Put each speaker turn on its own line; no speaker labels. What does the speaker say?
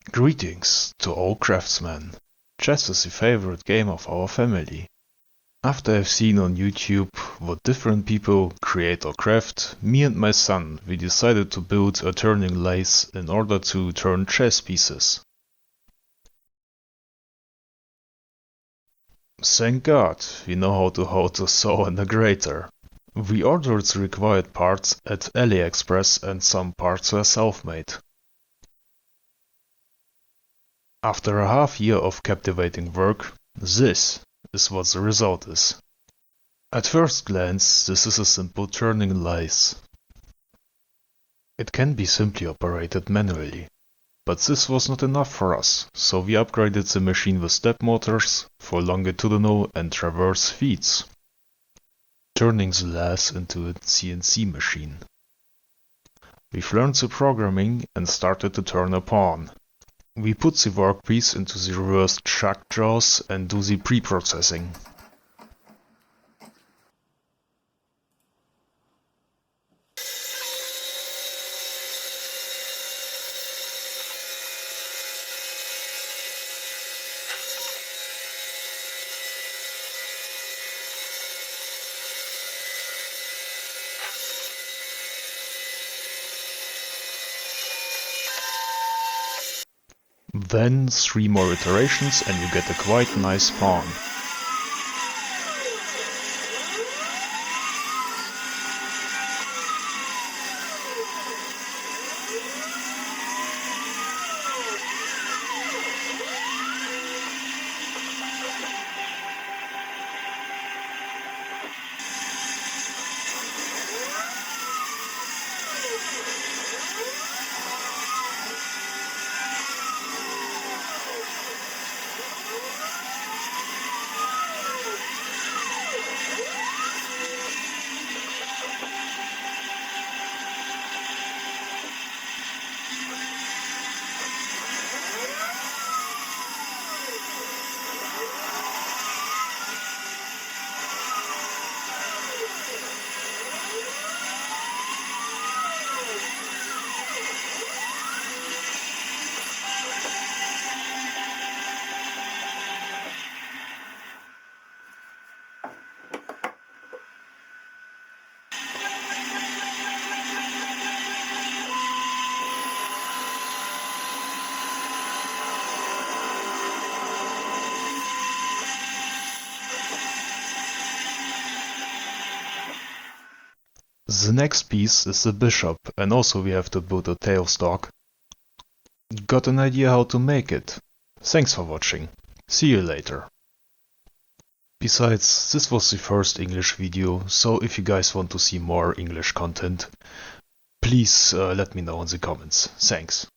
Greetings to all craftsmen. Chess is the favorite game of our family. After I've seen on YouTube what different people create or craft, me and my son, we decided to build a turning lathe in order to turn chess pieces. Thank God, we know how to hold a saw and a grater. We ordered the required parts at AliExpress and some parts were self-made. After a half year of captivating work, this is what the result is. At first glance, this is a simple turning lathe. It can be simply operated manually, but this was not enough for us, so we upgraded the machine with step motors for longitudinal and transverse feeds, turning the lathe into a CNC machine. We've learned the programming and started to turn a pawn. We put the workpiece into the reversed chuck jaws and do the pre-processing. Then 3 more iterations and you get a quite nice pawn. The next piece is the bishop, and also we have to build a tailstock. Got an idea how to make it? Thanks for watching. See you later. Besides, this was the first English video, so if you guys want to see more English content, please let me know in the comments. Thanks.